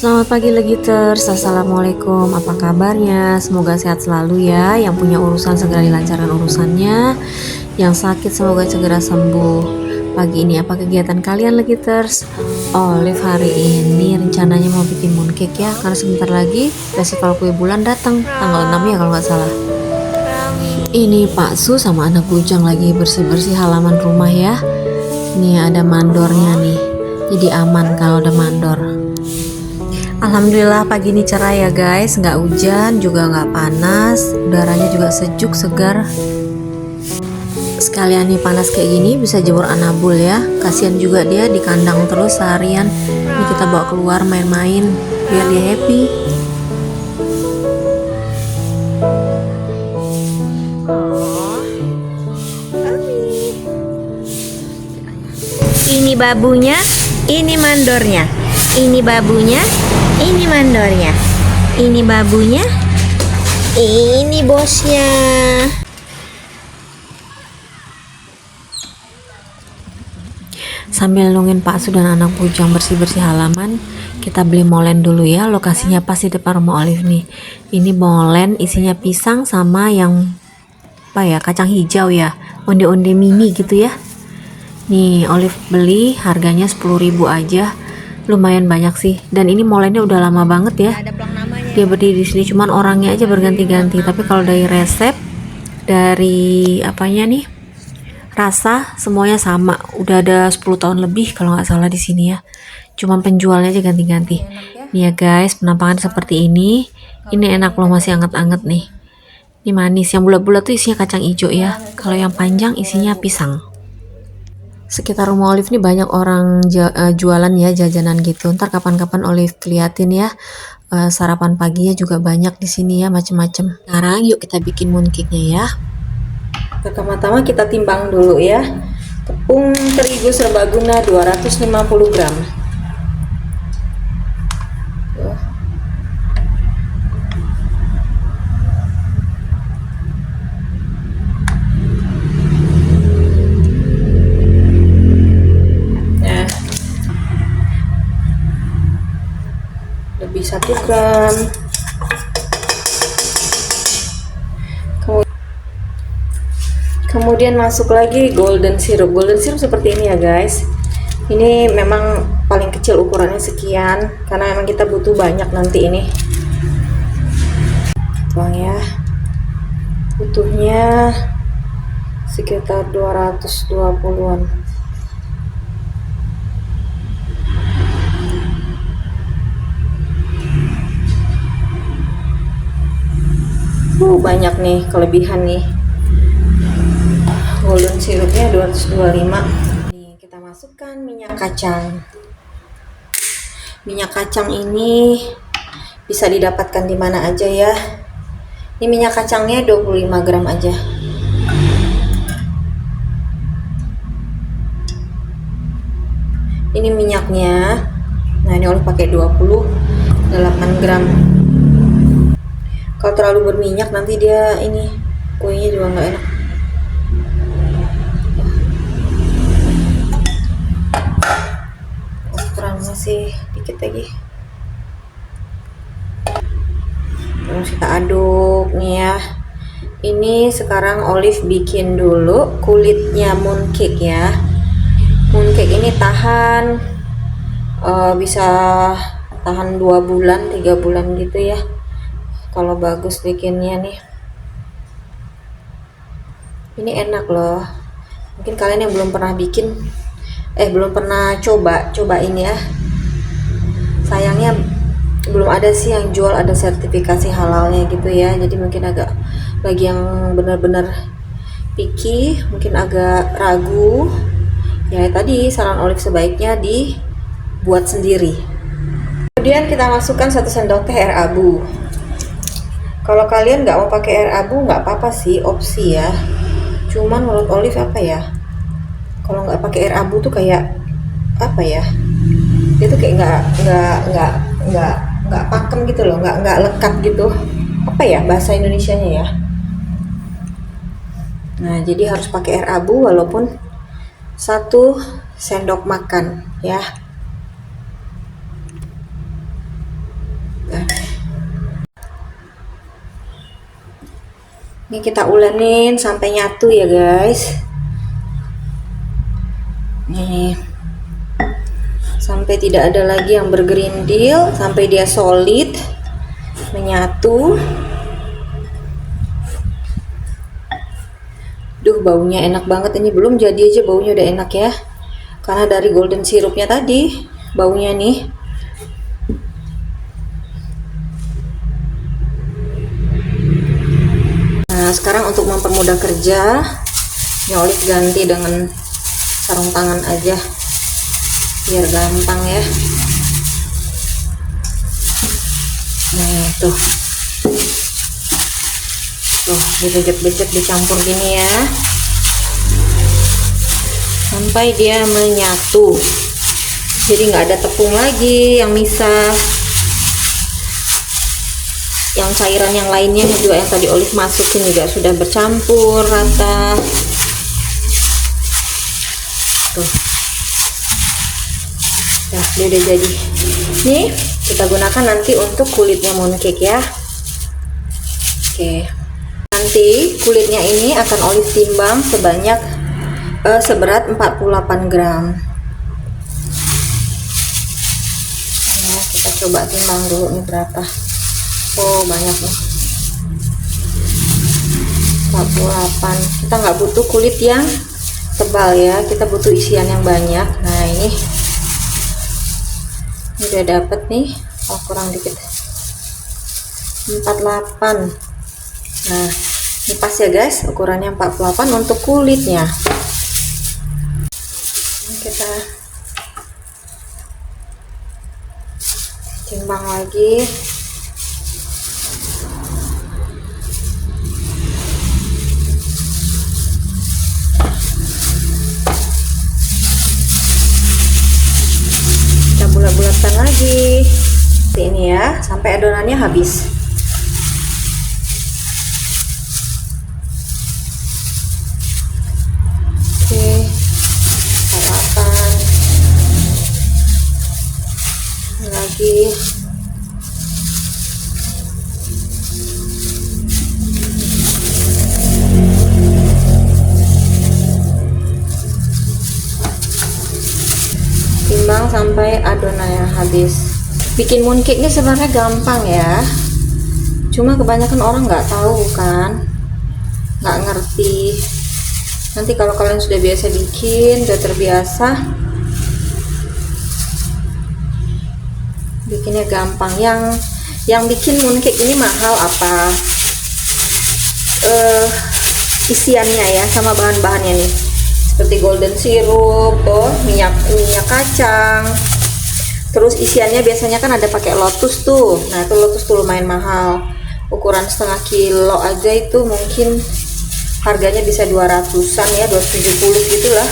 Selamat pagi Legiters, Assalamualaikum, apa kabarnya? Semoga sehat selalu ya. Yang punya urusan segera dilancarkan urusannya, yang sakit semoga segera sembuh. Pagi ini apa kegiatan kalian Legiters? Olive hari ini rencananya mau bikin mooncake ya, karena sebentar lagi festival kue bulan datang, tanggal 6 ya kalau nggak salah. Ini Pak Su sama anak bujang lagi bersih-bersih halaman rumah ya. Nih ada mandornya nih, jadi aman kalau ada mandor. Alhamdulillah pagi ini cerah ya guys, nggak hujan juga nggak panas, udaranya juga sejuk segar. Sekalian nih panas kayak gini bisa jemur anabul ya, kasihan juga dia di kandang terus seharian. Ini kita bawa keluar main-main biar dia happy. Ini babunya, ini mandornya. Ini babunya, ini mandornya. Ini babunya, ini bosnya. Sambil nungguin Pak Su dan anak bujang bersih-bersih halaman, kita beli molen dulu ya. Lokasinya pas di depan rumah Olive nih. Ini molen isinya pisang sama yang apa ya, kacang hijau ya, onde-onde mini gitu ya. Nih Olive beli harganya 10.000 aja, lumayan banyak sih. Dan ini molennya udah lama banget ya, dia berdiri di sini, cuman orangnya aja berganti-ganti. Tapi kalau dari resep, dari apanya nih, rasa semuanya sama, udah ada 10 tahun lebih kalau nggak salah di sini ya, cuman penjualnya aja ganti-ganti. Nih ya guys, penampakan seperti ini enak loh, masih anget-anget nih. Ini manis, yang bulat-bulat tuh isinya kacang hijau ya, kalau yang panjang isinya pisang. Sekitar rumah Olive nih banyak orang jualan ya, jajanan gitu. Ntar kapan-kapan Olive keliatin ya. Sarapan paginya juga banyak di sini ya, macem-macem. Sekarang yuk kita bikin mooncake-nya ya. Pertama-tama kita timbang dulu ya. Tepung terigu serbaguna 250 gram. Nah, lebih 1 gram. Kemudian masuk lagi golden syrup. Golden syrup seperti ini ya guys. Ini memang paling kecil ukurannya sekian, karena memang kita butuh banyak nanti ini. Tuang ya. Butuhnya sekitar 220-an. Banyak nih, kelebihan nih. Golden sirupnya 225. Nih kita masukkan minyak kacang. Minyak kacang ini bisa didapatkan di mana aja ya. Ini minyak kacangnya 25 gram aja. Ini minyaknya. Nah, ini Olive pakai 28 gram. Kalau terlalu berminyak nanti dia ini kuenya juga nggak enak. Kurang, masih dikit lagi. Terus kita aduk nih ya. Ini sekarang Olive bikin dulu kulitnya mooncake ya. Mooncake ini tahan bisa tahan 2 bulan 3 bulan gitu ya, kalau bagus bikinnya nih. Ini enak loh. Mungkin kalian yang belum pernah bikin, belum pernah cobain ya. Sayangnya belum ada sih yang jual ada sertifikasi halalnya gitu ya. Jadi mungkin agak, bagi yang benar-benar picky mungkin agak ragu. Ya tadi saran Olive sebaiknya dibuat sendiri. Kemudian kita masukkan 1 sendok teh air abu. Kalau kalian nggak mau pakai air abu nggak apa-apa sih, opsi ya. Cuman menurut Olive apa ya, kalau nggak pakai air abu tuh kayak apa ya, dia tuh kayak nggak pakem gitu loh, nggak lekat gitu. Apa ya bahasa Indonesianya ya. Nah jadi harus pakai air abu walaupun 1 sendok makan ya. Ini kita ulenin sampai nyatu ya guys. Nih, sampai tidak ada lagi yang bergerindil, sampai dia solid, menyatu. Duh, baunya enak banget. Ini belum jadi aja baunya udah enak ya, karena dari golden sirupnya tadi baunya nih. Nah, sekarang untuk mempermudah kerja, ini Olive ganti dengan sarung tangan aja biar gampang ya. Nah, tuh dibejek-bejek, dicampur gini ya sampai dia menyatu, jadi nggak ada tepung lagi yang misah. Yang cairan yang lainnya juga yang tadi Olive masukin juga sudah bercampur rata tuh. Nah, dia udah jadi. Nih kita gunakan nanti untuk kulitnya mooncake ya. Oke, nanti kulitnya ini akan Olive timbang sebanyak seberat 48 gram. Nah, kita coba timbang dulu nih berapa. Oh, banyak nih, 48. Kita nggak butuh kulit yang tebal ya, kita butuh isian yang banyak. Nah, ini udah dapet nih. Oh, kurang dikit, 48. Nah, ini pas ya guys, ukurannya 48 untuk kulitnya. Ini kita timbang lagi. Kita bulat-bulatkan lagi seperti ini ya, sampai adonannya habis. Oke, sarapan lagi. Timbang sampai adonannya habis. Bikin mooncake ini sebenarnya gampang ya, cuma kebanyakan orang nggak tahu kan, nggak ngerti. Nanti kalau kalian sudah biasa bikin, udah terbiasa, bikinnya gampang. Yang bikin mooncake ini mahal apa isiannya ya, sama bahan-bahannya nih, seperti golden syrup, tuh minyak kacang. Terus isiannya biasanya kan ada pakai lotus tuh. Nah, itu lotus tuh lumayan mahal. Ukuran setengah kilo aja itu mungkin harganya bisa 200-an ya, 270 gitulah.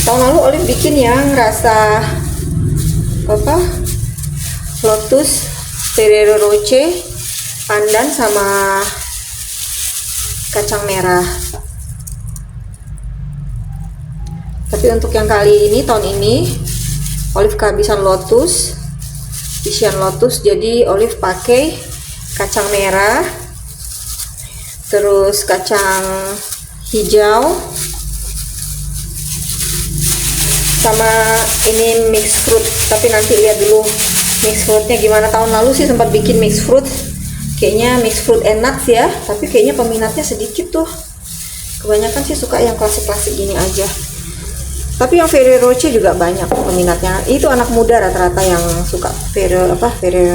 Tahun lalu Olive bikin yang rasa apa? Lotus, Ferrero Rocher, pandan sama kacang merah. Tapi untuk yang kali ini, tahun ini Olive kehabisan lotus, isian lotus, jadi Olive pakai kacang merah, terus kacang hijau, sama ini mix fruit. Tapi nanti lihat dulu mix fruitnya gimana. Tahun lalu sih sempat bikin mix fruit, kayaknya mix fruit enak sih ya, tapi kayaknya peminatnya sedikit tuh. Kebanyakan sih suka yang klasik-klasik gini aja. Tapi yang Ferrero Rocher juga banyak peminatnya. Itu anak muda rata-rata yang suka Ferrero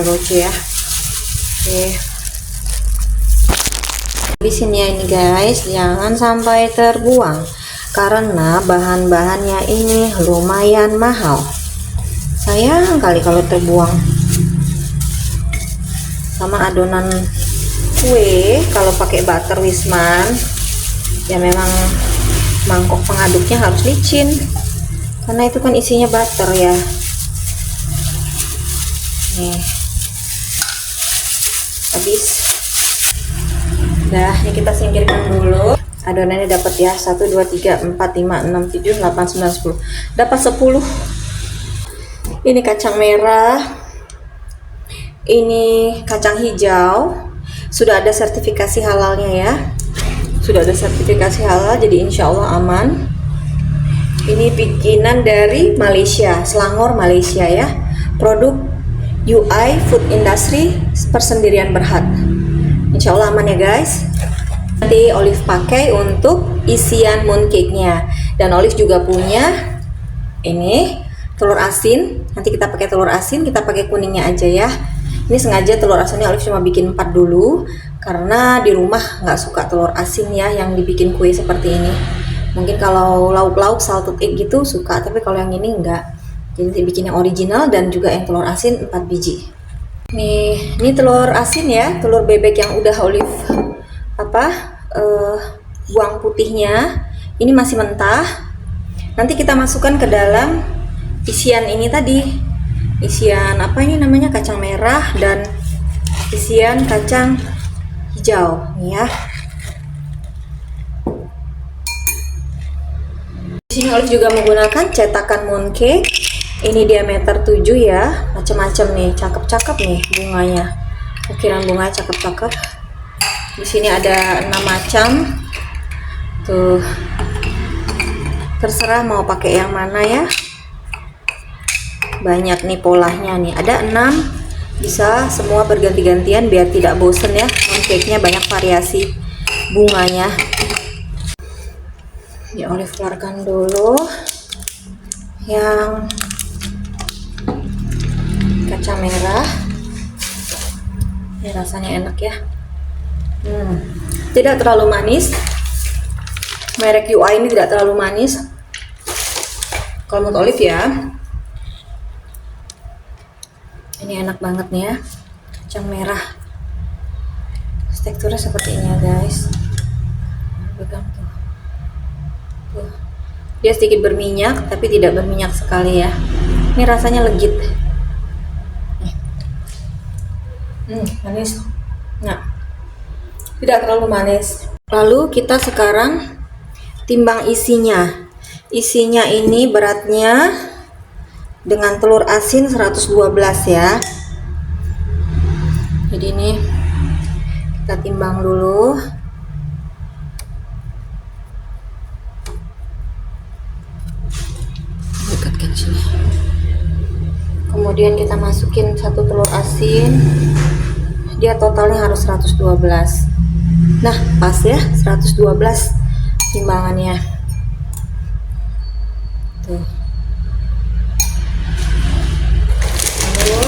Rocher ya. Oke. Habisin ya ini guys, jangan sampai terbuang karena bahan-bahannya ini lumayan mahal. Sayang kali kalau terbuang. Sama adonan kue, kalau pakai butter Wisman ya memang mangkok pengaduknya harus licin karena itu kan isinya butter ya. Nih, habis. Nah, ini kita singkirkan dulu. Adonannya dapat ya, 1 2 3 4 5 6 7 8 9 10. Dapat 10. Ini kacang merah, ini kacang hijau, sudah ada sertifikasi halalnya ya. Sudah ada sertifikasi halal, jadi insya Allah aman. Ini bikinan dari Malaysia, Selangor Malaysia ya. Produk UI Food Industry Persendirian Berhad. Insya Allah aman ya guys. Nanti Olive pakai untuk isian mooncake-nya. Dan Olive juga punya ini telur asin. Nanti kita pakai telur asin, kita pakai kuningnya aja ya. Ini sengaja telur asinnya Olive cuma bikin 4 dulu, karena di rumah nggak suka telur asin ya yang dibikin kue seperti ini. Mungkin kalau lauk-lauk salted egg gitu suka, tapi kalau yang ini enggak. Jadi bikin yang original dan juga yang telur asin 4 biji. Nih, ini telur asin ya, telur bebek yang udah Olive buang putihnya. Ini masih mentah. Nanti kita masukkan ke dalam isian ini tadi. Isian apa ini namanya, kacang merah dan isian kacang hijau nih ya. Di sini Olive juga menggunakan cetakan mooncake. Ini diameter 7 ya, macam-macam nih, cakep-cakep nih bunganya. Ukiran bunganya cakep-cakep. Di sini ada 6 macam. Tuh. Terserah mau pakai yang mana ya. Banyak nih polanya nih, ada 6. Bisa semua berganti-gantian biar tidak bosen ya. Mooncake-nya banyak variasi bunganya. Ya, Olive keluarkan dulu yang kacang merah. Ini rasanya enak ya. Tidak terlalu manis. Merek UI ini tidak terlalu manis kalau menurut Olive ya. Ini enak banget nih ya, kacang merah. Teksturnya seperti ini ya guys. Pegang tuh. Dia sedikit berminyak tapi tidak berminyak sekali ya. Ini rasanya legit. Manis. Nah, tidak terlalu manis. Lalu kita sekarang timbang isinya. Isinya ini beratnya dengan telur asin 112 ya. Jadi ini kita timbang dulu. Dekatkan sini. Kemudian kita masukin 1 telur asin. Dia totalnya harus 112. Nah, pas ya, 112 timbangannya. Tuh. Lalu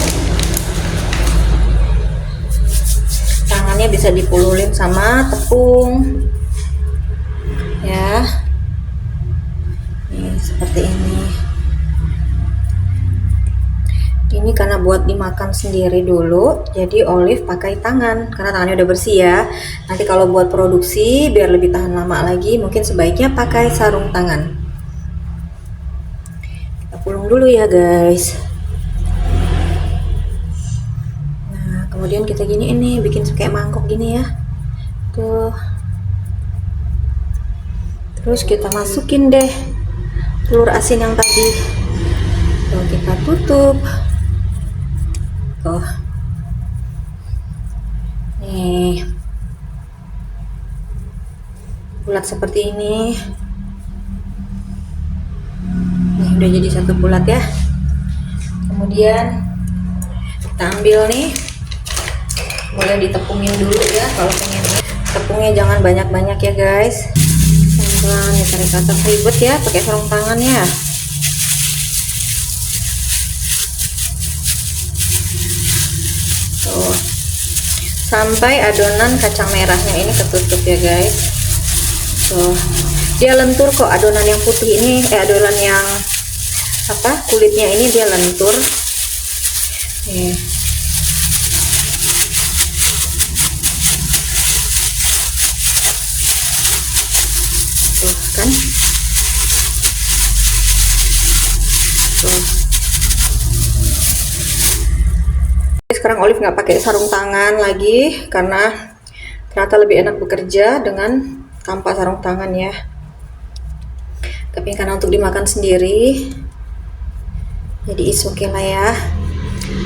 tangannya bisa dipululin sama tepung. Ya. Nih, seperti ini. Ini karena buat dimakan sendiri dulu, jadi Olive pakai tangan karena tangannya udah bersih ya. Nanti kalau buat produksi biar lebih tahan lama lagi, mungkin sebaiknya pakai sarung tangan. Kita pulung dulu ya guys. Nah, kemudian kita gini ini bikin kayak mangkok gini ya. Tuh. Terus kita masukin deh telur asin yang tadi. Tuh, kita tutup. Nih, bulat seperti ini. Nih, udah jadi satu bulat ya. Kemudian kita ambil nih, boleh ditepungin dulu ya kalau pengen. Tepungnya jangan banyak-banyak ya guys. Pelan-pelan, ditarik-tarik ribet ya pakai sarung tangan ya. Sampai adonan kacang merahnya ini ketutup ya guys. Tuh, dia lentur kok adonan yang putih ini, adonan yang kulitnya ini dia lentur. Nih. Tuh kan. Tuh. Sekarang Olive nggak pakai sarung tangan lagi karena ternyata lebih enak bekerja dengan tanpa sarung tangan ya. Tapi karena untuk dimakan sendiri, jadi is okay lah ya.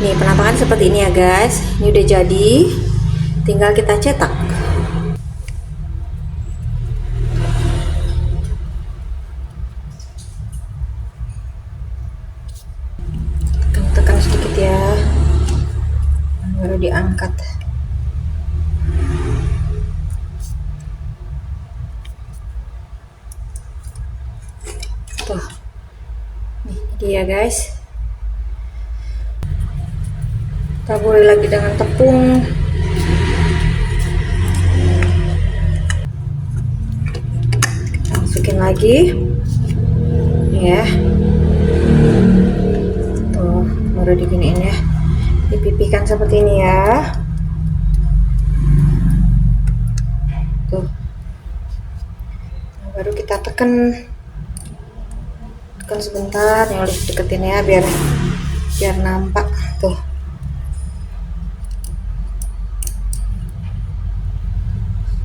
Nih penampakan seperti ini ya guys. Ini udah jadi. tinggal kita cetak. Tekan sedikit ya, baru diangkat. Tuh, nih dia guys. Taburi lagi dengan tepung. Masukin lagi, ya. Tuh, baru diginiin ya. Dipipihkan seperti ini ya. Tuh. Nah, baru kita tekan sebentar, yang harus deketin ya biar nampak. Tuh.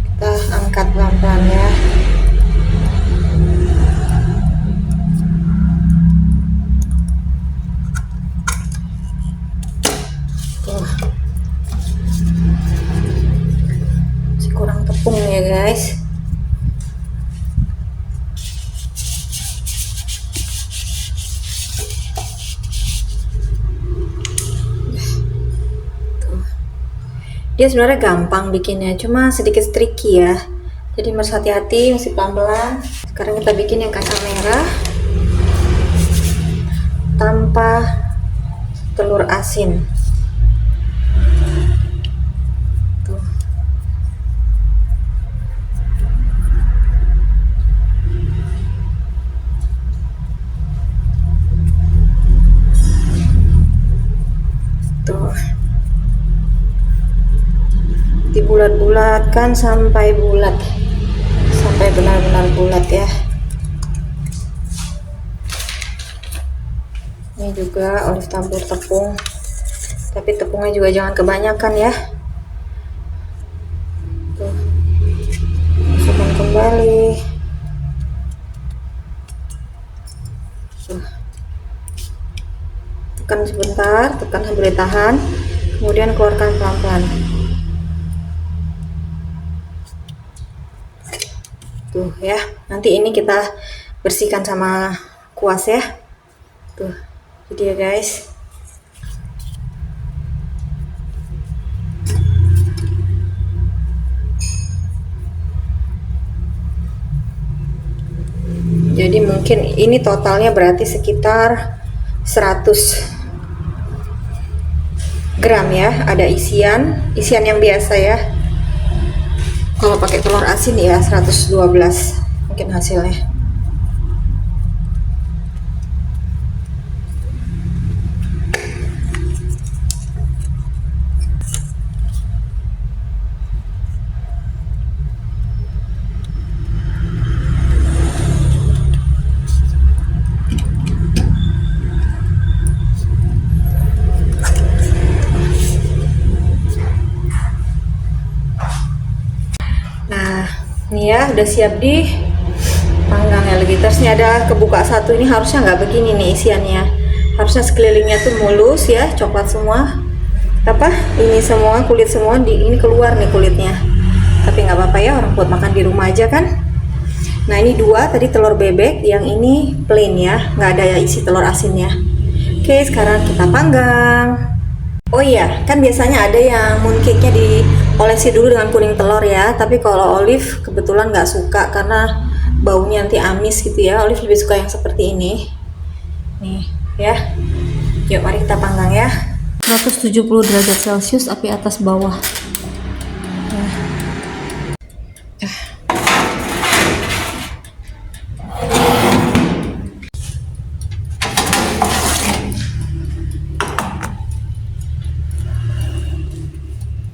Kita angkat pelan-pelan ya. Tuh. Masih kurang tepung ya guys. Dia sebenarnya gampang bikinnya, cuma sedikit tricky ya. Jadi harus hati-hati, mesti pelan-pelan. Sekarang kita bikin yang kacang merah tanpa telur asin. Tuh. Tuh. Dibulat-bulatkan sampai bulat, sampai benar-benar bulat ya. Ini juga Olive tabur tepung, tapi tepungnya juga jangan kebanyakan ya. Tuh, masukkan kembali. Tuh. Tekan sebentar, tekan sambil ditahan, kemudian keluarkan pelan-pelan. Tuh ya, nanti ini kita bersihkan sama kuas ya. Tuh, jadi ya guys. Jadi mungkin ini totalnya berarti sekitar 100 gram ya. Ada isian yang biasa ya. Kalau pakai telur asin ya 112 mungkin hasilnya. Nih ya, udah siap di panggang ya lagi. Terusnya ada kebuka satu, ini harusnya nggak begini nih isiannya, harusnya sekelilingnya tuh mulus ya, coklat semua, apa ini semua kulit semua ini keluar nih kulitnya, tapi nggak apa-apa ya, orang buat makan di rumah aja kan. Nah ini dua tadi telur bebek, yang ini plain ya, nggak ada isi telur asinnya. Oke, sekarang kita panggang. Oh iya, kan biasanya ada yang mooncake-nya diolesi dulu dengan kuning telur ya. Tapi kalau Olive kebetulan nggak suka karena baunya nanti amis gitu ya. Olive lebih suka yang seperti ini. Nih ya. Yuk mari kita panggang ya. 170 derajat Celcius, api atas bawah.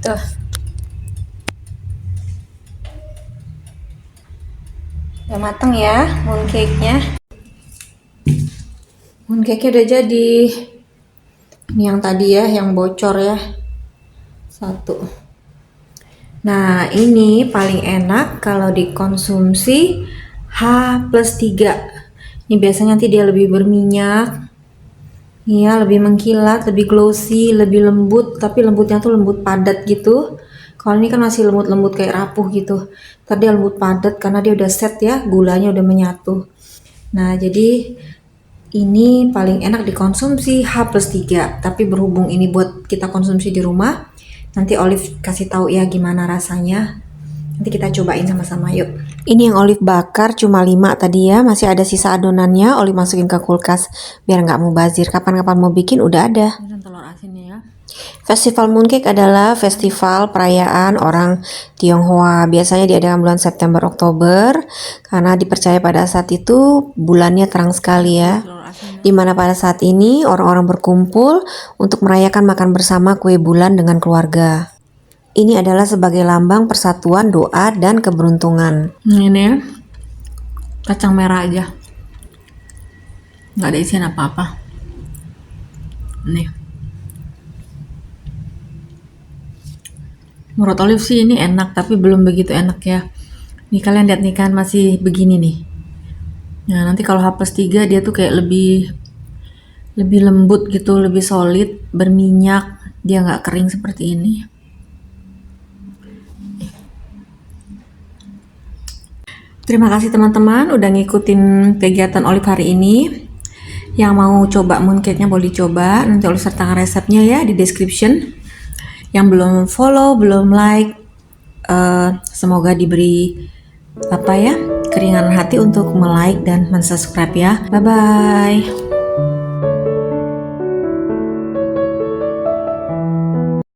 Tuh. Udah mateng ya mooncake-nya. Mooncake-nya udah jadi. Ini yang tadi ya, yang bocor ya. Satu. Nah, ini paling enak kalau dikonsumsi H+3. Ini biasanya nanti dia lebih berminyak. Iya, lebih mengkilat, lebih glossy, lebih lembut, tapi lembutnya tuh lembut padat gitu. Kalau ini kan masih lembut-lembut kayak rapuh gitu. Tadi dia lembut padat karena dia udah set ya, gulanya udah menyatu. Nah, jadi ini paling enak dikonsumsi H+3. Tapi berhubung ini buat kita konsumsi di rumah, nanti Olive kasih tahu ya gimana rasanya. Nanti kita cobain sama-sama yuk. Ini yang Olive bakar cuma 5 tadi ya, masih ada sisa adonannya. Olive masukin ke kulkas biar nggak mubazir. Kapan-kapan mau bikin udah ada. Telur asinnya ya. Festival Mooncake adalah festival perayaan orang Tionghoa. Biasanya diadakan bulan September Oktober karena dipercaya pada saat itu bulannya terang sekali ya. Dimana pada saat ini orang-orang berkumpul untuk merayakan makan bersama kue bulan dengan keluarga. Ini adalah sebagai lambang persatuan, doa, dan keberuntungan. Ini ya, kacang merah aja. Nggak ada isian apa-apa. Nih. Menurut Olive sih ini enak, tapi belum begitu enak ya. Nih kalian lihat nih kan masih begini nih. Nah nanti kalau H+3 dia tuh kayak lebih lembut gitu, lebih solid, berminyak. Dia nggak kering seperti ini. Terima kasih teman-teman udah ngikutin kegiatan Olive hari ini. Yang mau coba mooncake-nya boleh dicoba. Nanti Olive sertakan resepnya ya di description. Yang belum follow, belum like, semoga diberi keringanan hati untuk like dan subscribe ya. Bye bye.